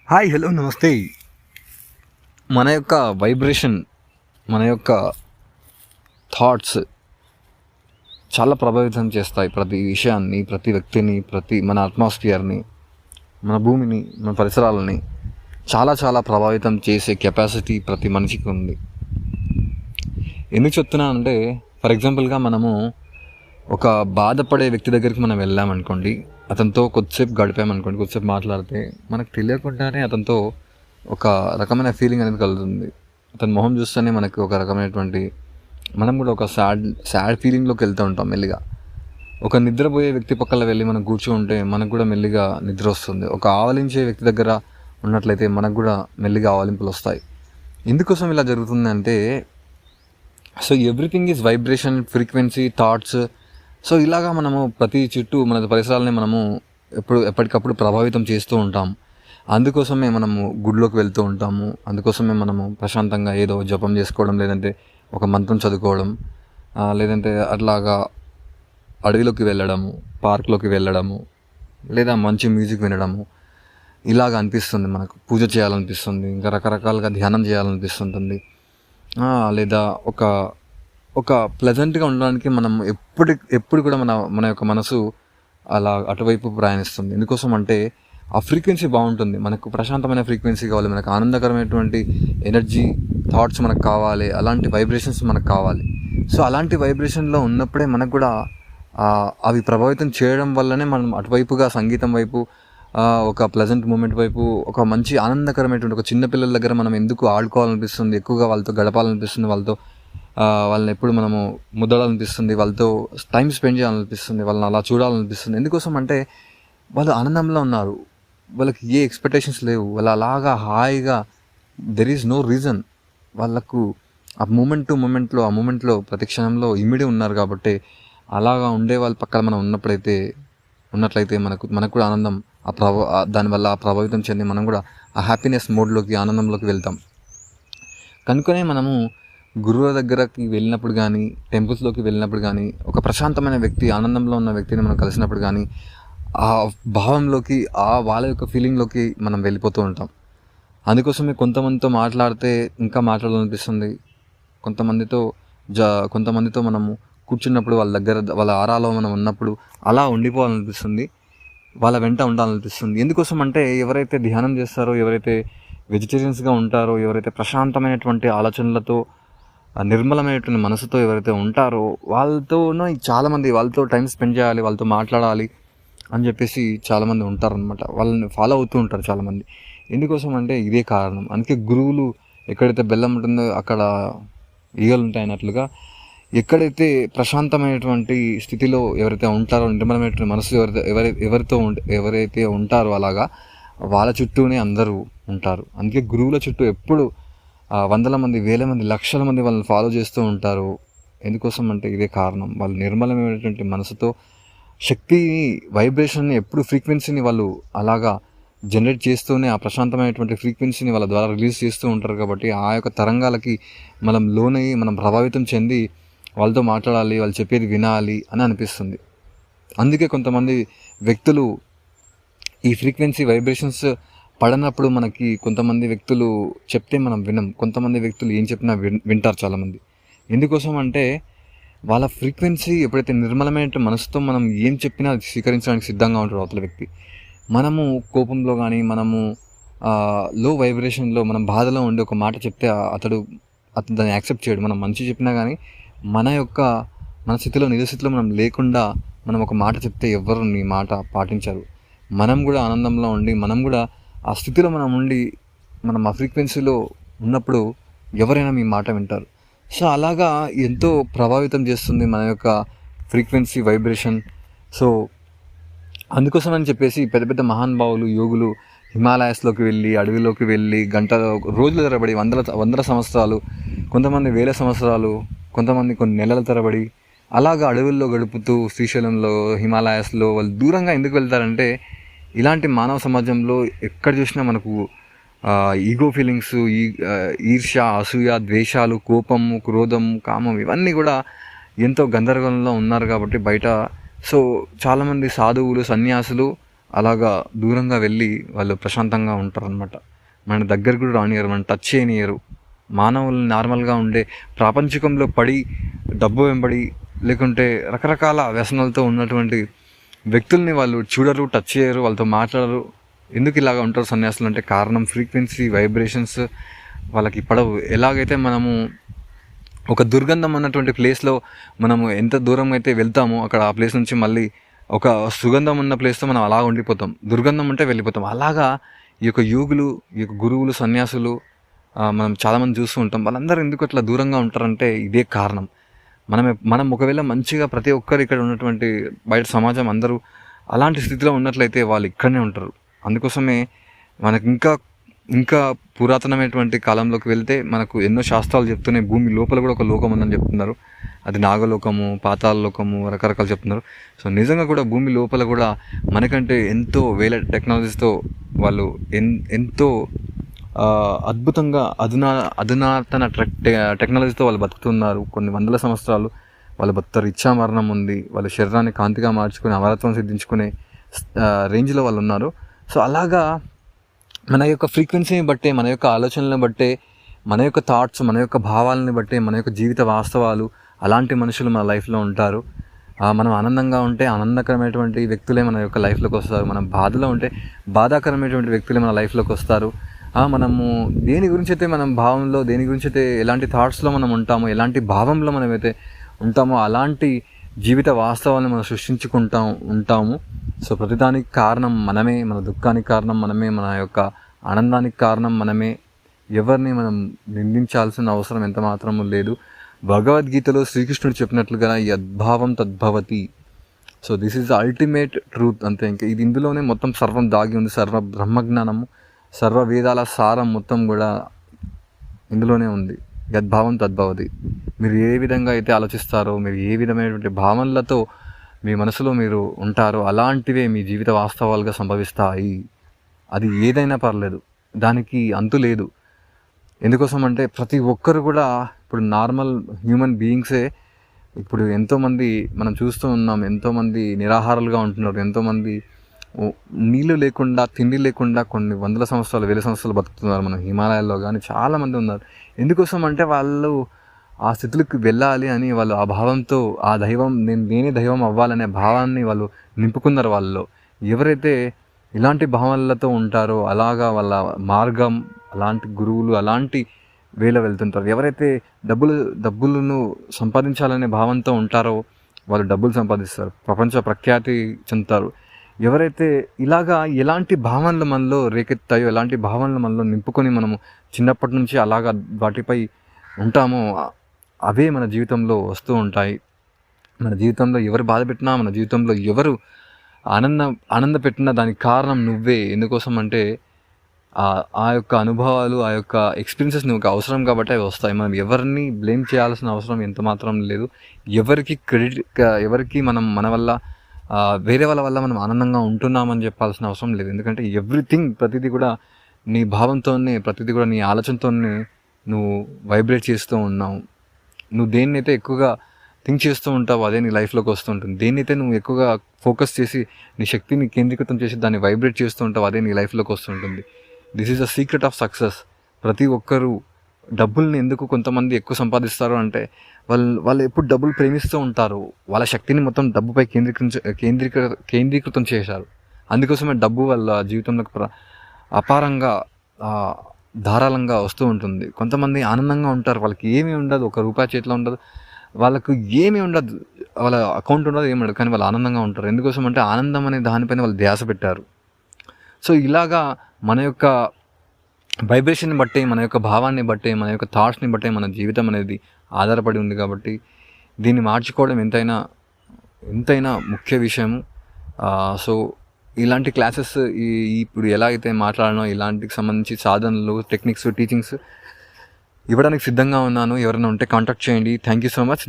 Hi, hello, నమస్తే. మన యొక్క వైబ్రేషన్, మన యొక్క థాట్స్ చాలా ప్రభావితం చేస్తాయి ప్రతి విషయాన్ని, ప్రతి వ్యక్తిని, మన అట్మాస్ఫియర్ని, మన భూమిని, మన పరిసరాలని చాలా చాలా ప్రభావితం చేసే కెపాసిటీ ప్రతి మనిషికి ఉంది. ఎందుకు చెప్తున్నా అంటే, ఫర్ ఎగ్జాంపుల్గా మనము ఒక బాధపడే వ్యక్తి దగ్గరికి మనం వెళ్ళామనుకోండి, అతనితో కొద్దిసేపు గడిపామనుకోండి, కొద్దిసేపు మాట్లాడితే మనకు తెలియకుండానే అతనితో ఒక రకమైన ఫీలింగ్ అనేది కలుగుతుంది. అతని మొహం చూస్తేనే మనకు ఒక రకమైనటువంటి, మనం కూడా ఒక సాడ్ ఫీలింగ్లోకి వెళ్తూ ఉంటాం మెల్లిగా. ఒక నిద్రపోయే వ్యక్తి పక్కన వెళ్ళి మనం కూర్చుంటే మనకు కూడా మెల్లిగా నిద్ర వస్తుంది. ఒక ఆవలించే వ్యక్తి దగ్గర ఉన్నట్లయితే మనకు కూడా మెల్లిగా ఆవలింపులు వస్తాయి. ఎందుకోసం ఇలా జరుగుతుంది అంటే, so everything is vibration, frequency, thoughts. So ఇలాగా మనము ప్రతి చుట్టూ మన పరిసరాలని మనము ఎప్పటికప్పుడు ప్రభావితం చేస్తూ ఉంటాం. అందుకోసమే మనము గుడిలోకి వెళ్తూ ఉంటాము. అందుకోసమే మనము ప్రశాంతంగా ఏదో జపం చేసుకోవడం, లేదంటే ఒక మంత్రం చదువుకోవడం, లేదంటే అట్లాగా అడవిలోకి వెళ్ళడము, పార్క్లోకి వెళ్ళడము, లేదా మంచి మ్యూజిక్ వినడము, ఇలాగ అనిపిస్తుంది. మనకు పూజ చేయాలనిపిస్తుంది, ఇంకా రకరకాలుగా ధ్యానం చేయాలనిపిస్తుంటుంది, లేదా ఒక ప్లెజెంట్గా ఉండడానికి మనం ఎప్పుడు కూడా మన యొక్క మనసు అలా అటువైపు ప్రయాణిస్తుంది. ఎందుకోసం అంటే ఆ ఫ్రీక్వెన్సీ బాగుంటుంది. మనకు ప్రశాంతమైన ఫ్రీక్వెన్సీ కావాలి, మనకు ఆనందకరమైనటువంటి ఎనర్జీ, థాట్స్ మనకు కావాలి, అలాంటి వైబ్రేషన్స్ మనకు కావాలి. సో అలాంటి వైబ్రేషన్లో ఉన్నప్పుడే మనకు కూడా అవి ప్రభావితం చేయడం వల్లనే మనం అటువైపుగా సంగీతం వైపు, ఒక ప్లెజెంట్ మూమెంట్ వైపు, ఒక మంచి ఆనందకరమైనటువంటి ఒక చిన్నపిల్లల దగ్గర మనం ఎందుకు ఆడుకోవాలనిపిస్తుంది, ఎక్కువగా వాళ్ళతో గడపాలనిపిస్తుంది, వాళ్ళని ఎప్పుడు మనము ముద్దడాలనిపిస్తుంది, వాళ్ళతో టైం స్పెండ్ చేయాలనిపిస్తుంది, వాళ్ళని అలా చూడాలనిపిస్తుంది. ఎందుకోసం అంటే వాళ్ళు ఆనందంలో ఉన్నారు, వాళ్ళకి ఏ ఎక్స్పెక్టేషన్స్ లేవు, వాళ్ళు అలాగా హాయిగా, దెర్ ఈజ్ నో రీజన్, వాళ్ళకు ఆ మూమెంట్లో ప్రతి క్షణంలో ఇమిడి ఉన్నారు. కాబట్టి అలాగా ఉండే వాళ్ళ పక్కన మనం ఉన్నట్లయితే మనకు కూడా ఆనందం, దానివల్ల ప్రభావితం చెంది మనం కూడా ఆ హ్యాపీనెస్ మోడ్లోకి, ఆనందంలోకి వెళ్తాం. కనుకనే మనము గురువుల దగ్గరకి వెళ్ళినప్పుడు కానీ, టెంపుల్స్లోకి వెళ్ళినప్పుడు కానీ, ఒక ప్రశాంతమైన వ్యక్తి, ఆనందంలో ఉన్న వ్యక్తిని మనం కలిసినప్పుడు కానీ, ఆ భావంలోకి, వాళ్ళ యొక్క ఫీలింగ్లోకి మనం వెళ్ళిపోతూ ఉంటాం. అందుకోసమే కొంతమందితో మాట్లాడితే ఇంకా మాట్లాడాలనిపిస్తుంది, కొంతమందితో మనము కూర్చున్నప్పుడు వాళ్ళ ఆరాలో మనం ఉన్నప్పుడు అలా ఉండిపోవాలనిపిస్తుంది, వాళ్ళ వెంట ఉండాలనిపిస్తుంది. ఎందుకోసం అంటే ఎవరైతే ధ్యానం చేస్తారో, ఎవరైతే వెజిటేరియన్స్గా ఉంటారో, ఎవరైతే ప్రశాంతమైనటువంటి ఆలోచనలతో, నిర్మలమైనటువంటి మనసుతో ఎవరైతే ఉంటారో వాళ్ళతోనూ చాలామంది, వాళ్ళతో టైం స్పెండ్ చేయాలి, వాళ్ళతో మాట్లాడాలి అని చెప్పేసి చాలామంది ఉంటారనమాట. వాళ్ళని ఫాలో అవుతూ ఉంటారు చాలామంది. ఎందుకోసం అంటే ఇదే కారణం. అందుకే గురువులు ఎక్కడైతే బెల్లం ఉంటుందో అక్కడ ఈగలు ఉంటాయి అన్నట్లుగా, ఎక్కడైతే ప్రశాంతమైనటువంటి స్థితిలో ఎవరైతే ఉంటారో, నిర్మలమైనటువంటి మనసు ఎవరైతే ఉంటారో అలాగా వాళ్ళ చుట్టూనే అందరూ ఉంటారు. అందుకే గురువుల చుట్టూ ఎప్పుడు వందల మంది, వేల మంది, లక్షల మంది వాళ్ళని ఫాలో చేస్తూ ఉంటారు. ఎందుకోసం అంటే ఇదే కారణం. వాళ్ళు నిర్మలమైనటువంటి మనసుతో శక్తిని, వైబ్రేషన్ని, ఎప్పుడు ఫ్రీక్వెన్సీని వాళ్ళు అలాగా జనరేట్ చేస్తూనే ఆ ప్రశాంతమైనటువంటి ఫ్రీక్వెన్సీని వాళ్ళ ద్వారా రిలీజ్ చేస్తూ ఉంటారు. కాబట్టి ఆ యొక్క తరంగాలకి మనం లోనయ్యి, మనం ప్రభావితం చెంది వాళ్ళతో మాట్లాడాలి, వాళ్ళు చెప్పేది వినాలి అని అనిపిస్తుంది. అందుకే కొంతమంది వ్యక్తులు ఈ ఫ్రీక్వెన్సీ వైబ్రేషన్స్ పడనప్పుడు మనకి కొంతమంది వ్యక్తులు చెప్తే మనం వినం, కొంతమంది వ్యక్తులు ఏం చెప్పినా వింటారు చాలామంది. ఎందుకోసం అంటే వాళ్ళ ఫ్రీక్వెన్సీ ఎప్పుడైతే నిర్మలమైన మనసుతో మనం ఏం చెప్పినా అది స్వీకరించడానికి సిద్ధంగా ఉంటాడు అవతల వ్యక్తి. మనము కోపంలో కానీ, మనము లో వైబ్రేషన్లో, మనం బాధలో ఉండి ఒక మాట చెప్తే అతడు దాన్ని యాక్సెప్ట్ చేయడు. మనం మంచి చెప్పినా కానీ మన స్థితిలో, నిజస్థితిలో మనం లేకుండా మనం ఒక మాట చెప్తే ఎవ్వరు నీ మాట పాటించరు. మనం కూడా ఆనందంలో ఉండి, మనం కూడా ఆ స్థితిలో మనం ఉండి, మనం ఆ ఫ్రీక్వెన్సీలో ఉన్నప్పుడు ఎవరైనా మీ మాట వింటారు. సో అలాగా ఎంతో ప్రభావితం చేస్తుంది మన యొక్క ఫ్రీక్వెన్సీ వైబ్రేషన్. సో అందుకోసమని చెప్పేసి పెద్ద పెద్ద మహానుభావులు, యోగులు హిమాలయాస్లోకి వెళ్ళి, అడవిలోకి వెళ్ళి రోజుల తరబడి, వందల సంవత్సరాలు, కొంతమంది వేల సంవత్సరాలు, కొంతమంది కొన్ని నెలల తరబడి అలాగా అడవుల్లో గడుపుతూ, శ్రీశైలంలో, హిమాలయాస్లో వాళ్ళు దూరంగా ఎందుకు వెళ్తారంటే, ఇలాంటి మానవ సమాజంలో ఎక్కడ చూసినా మనకు ఈగో ఫీలింగ్స్, ఈర్ష్య, అసూయ, ద్వేషాలు, కోపము, క్రోధము, కామం, ఇవన్నీ కూడా ఎంతో గందరగోళంలో ఉన్నారు. కాబట్టి బయట సో చాలామంది సాధువులు, సన్యాసులు అలాగా దూరంగా వెళ్ళి వాళ్ళు ప్రశాంతంగా ఉంటారనమాట. మన దగ్గర కూడా రానియరు, మనం టచ్ చేయనియరు. మానవులు నార్మల్గా ఉండే ప్రాపంచికంలో పడి డబ్బు వెంబడి లేకుంటే రకరకాల వ్యసనాలతో ఉన్నటువంటి వ్యక్తుల్ని వాళ్ళు చూడరు, టచ్ చేయరు, వాళ్ళతో మాట్లాడరు. ఎందుకు ఇలాగ ఉంటారు సన్యాసులు అంటే కారణం ఫ్రీక్వెన్సీ, వైబ్రేషన్స్ వాళ్ళకి పడవు. ఎలాగైతే మనము ఒక దుర్గంధం ఉన్నటువంటి ప్లేస్లో మనము ఎంత దూరం అయితే వెళ్తామో అక్కడ ఆ ప్లేస్ నుంచి మళ్ళీ ఒక సుగంధం ఉన్న ప్లేస్తో మనం అలా ఉండిపోతాం, దుర్గంధం ఉంటే వెళ్ళిపోతాం. అలాగా ఈ యొక్క యోగులు, ఈ యొక్క గురువులు, సన్యాసులు మనం చాలామంది చూస్తూ ఉంటాం. వాళ్ళందరూ ఎందుకు అట్లా దూరంగా ఉంటారంటే ఇదే కారణం. మనం ఒకవేళ మంచిగా ప్రతి ఒక్కరు ఇక్కడ ఉన్నటువంటి బయట సమాజం అందరూ అలాంటి స్థితిలో ఉన్నట్లయితే వాళ్ళు ఇక్కడనే ఉంటారు. అందుకోసమే మనకి ఇంకా పురాతనమైనటువంటి కాలంలోకి వెళ్తే మనకు ఎన్నో శాస్త్రాలు చెప్తున్నాయి. భూమి లోపల కూడా ఒక లోకం ఉందని చెప్తున్నారు. అది నాగలోకము, పాతాళ లోకము, రకరకాలు చెప్తున్నారు. సో నిజంగా కూడా భూమి లోపల కూడా మనకంటే ఎంతో వేల టెక్నాలజీస్తో వాళ్ళు ఎంతో అద్భుతంగా అధునాతన టెక్నాలజీతో వాళ్ళు బతుకుతున్నారు. కొన్ని వందల సంవత్సరాలు వాళ్ళు బతుకుతారు. ఇచ్చా మరణం ఉంది, వాళ్ళ శరీరాన్ని కాంతిగా మార్చుకుని అమరత్వం సిద్ధించుకునే రేంజ్లో వాళ్ళు ఉన్నారు. సో అలాగా మన యొక్క ఫ్రీక్వెన్సీని బట్టే, మన యొక్క ఆలోచనలను బట్టే, మన యొక్క థాట్స్, మన యొక్క భావాలని బట్టే, మన యొక్క జీవిత వాస్తవాలు అలాంటి మనుషులు మన లైఫ్లో ఉంటారు. మనం ఆనందంగా ఉంటే ఆనందకరమైనటువంటి వ్యక్తులే మన యొక్క లైఫ్లోకి వస్తారు. మనం బాధలో ఉంటే బాధాకరమైనటువంటి వ్యక్తులే మన లైఫ్లోకి వస్తారు. మనము దేని గురించి అయితే మనం భావంలో, దేని గురించి అయితే ఎలాంటి థాట్స్లో మనం ఉంటామో, ఎలాంటి భావంలో మనమైతే ఉంటామో అలాంటి జీవిత వాస్తవాలను మనం ఉంటాము. సో ప్రతిదానికి కారణం మనమే, మన దుఃఖానికి కారణం మనమే, మన యొక్క ఆనందానికి కారణం మనమే. ఎవరిని మనం నిందించాల్సిన అవసరం ఎంత మాత్రము లేదు. భగవద్గీతలో శ్రీకృష్ణుడు చెప్పినట్లుగా యద్భావం తద్భవతి. So this is the ultimate truth అంతే. ఇంకా ఇది ఇందులోనే మొత్తం సర్వం దాగి ఉంది. సర్వ బ్రహ్మజ్ఞానము, సర్వ వేదాల సారం మొత్తం కూడా ఇందులోనే ఉంది. యద్భావం తద్భవతి. మీరు ఏ విధంగా అయితే ఆలోచిస్తారో, మీరు ఏ విధమైనటువంటి భావనలతో మీ మనసులో మీరు ఉంటారో అలాంటివే మీ జీవిత వాస్తవాలుగా సంభవిస్తాయి. అది ఏదైనా పర్లేదు, దానికి అంతు లేదు. ఎందుకోసం అంటే ప్రతి ఒక్కరు కూడా ఇప్పుడు నార్మల్ హ్యూమన్ బీయింగ్సే. ఇప్పుడు ఎంతోమంది మనం చూస్తూ ఉన్నాం, ఎంతోమంది నిరాహారాలుగా ఉంటున్నారు, ఎంతోమంది నీళ్ళు లేకుండా, తిండి లేకుండా కొన్ని వందల సంవత్సరాలు, వేల సంవత్సరాలు బతుకుతున్నారు. మన హిమాలయాల్లో కానీ చాలామంది ఉన్నారు. ఎందుకోసం అంటే వాళ్ళు ఆ స్థితులకు వెళ్ళాలి అని వాళ్ళు ఆ భావంతో, ఆ దైవం నేనే దైవం అవ్వాలనే భావాన్ని వాళ్ళు నింపుకున్నారు వాళ్ళలో. ఎవరైతే ఇలాంటి భావనలతో ఉంటారో అలాగా వాళ్ళ మార్గం, అలాంటి గురువులు అలాంటి వేలో వెళ్తుంటారు. ఎవరైతే డబ్బులను సంపాదించాలనే భావంతో ఉంటారో వాళ్ళు డబ్బులు సంపాదిస్తారు, ప్రపంచ ప్రఖ్యాతి చెందుతారు. ఎవరైతే ఇలాగా ఎలాంటి భావనలు మనలో రేకెత్తాయో, ఎలాంటి భావనలు మనలో నింపుకొని మనము చిన్నప్పటి నుంచి అలాగా వాటిపై ఉంటామో అవే మన జీవితంలో వస్తూ ఉంటాయి. మన జీవితంలో ఎవరు బాధ పెట్టినా, మన జీవితంలో ఎవరు ఆనంద పెట్టినా దానికి కారణం నువ్వే. ఎందుకోసం అంటే ఆ యొక్క అనుభవాలు, ఆ యొక్క ఎక్స్పీరియన్సెస్ నువ్వు అవసరం కాబట్టి అవి వస్తాయి. మనం ఎవరిని బ్లేమ్ చేయాల్సిన అవసరం ఎంత మాత్రం లేదు. ఎవరికి మనం మన వల్ల వేరే వాళ్ళ వల్ల మనం ఆనందంగా ఉంటున్నామని చెప్పాల్సిన అవసరం లేదు. ఎందుకంటే ఎవ్రీథింగ్, ప్రతిదీ కూడా నీ భావంతోనే, ప్రతిదీ కూడా నీ ఆలోచనతోనే నువ్వు వైబ్రేట్ చేస్తూ ఉన్నావు. నువ్వు దేన్నైతే ఎక్కువగా థింక్ చేస్తూ ఉంటావు అదే నీ లైఫ్లోకి వస్తుంటుంది. దేన్నైతే నువ్వు ఎక్కువగా ఫోకస్ చేసి నీ శక్తిని కేంద్రీకృతం చేసి దాన్ని వైబ్రేట్ చేస్తూ ఉంటావు అదే నీ లైఫ్లోకి వస్తుంటుంది. This is the secret of success. ప్రతి ఒక్కరూ డబ్బుల్ని ఎందుకు కొంతమంది ఎక్కువ సంపాదిస్తారు అంటే వాళ్ళు ఎప్పుడు డబ్బులు ప్రేమిస్తూ ఉంటారు. వాళ్ళ శక్తిని మొత్తం డబ్బుపై కేంద్రీకృతం చేశారు. అందుకోసమే డబ్బు వాళ్ళ జీవితంలోకి అపారంగా ధారాళంగా వస్తూ ఉంటుంది. కొంతమంది ఆనందంగా ఉంటారు, వాళ్ళకి ఏమీ ఉండదు, ఒక రూపాయి చేతిలో ఉండదు, వాళ్ళకు ఏమీ ఉండదు, వాళ్ళ అకౌంట్ ఉండదు, ఏమి ఉండదు, కానీ వాళ్ళు ఆనందంగా ఉంటారు. ఎందుకోసం అంటే ఆనందం అనే దానిపైన వాళ్ళు ధ్యాస పెట్టారు. సో ఇలాగా మన యొక్క వైబ్రేషన్ని బట్టి, మన యొక్క భావాన్ని బట్టి, మన యొక్క థాట్స్ని బట్టి మన జీవితం అనేది ఆధారపడి ఉంది. కాబట్టి దీన్ని మార్చుకోవడం ఎంతైనా ముఖ్య విషయము. సో ఇలాంటి క్లాసెస్ ఇప్పుడు ఎలా అయితే మాట్లాడానో ఇలాంటికి సంబంధించి సాధనలు, టెక్నిక్స్, టీచింగ్స్ ఇవ్వడానికి సిద్ధంగా ఉన్నాను. ఎవరైనా ఉంటే కాంటాక్ట్ చేయండి. Thank you so much.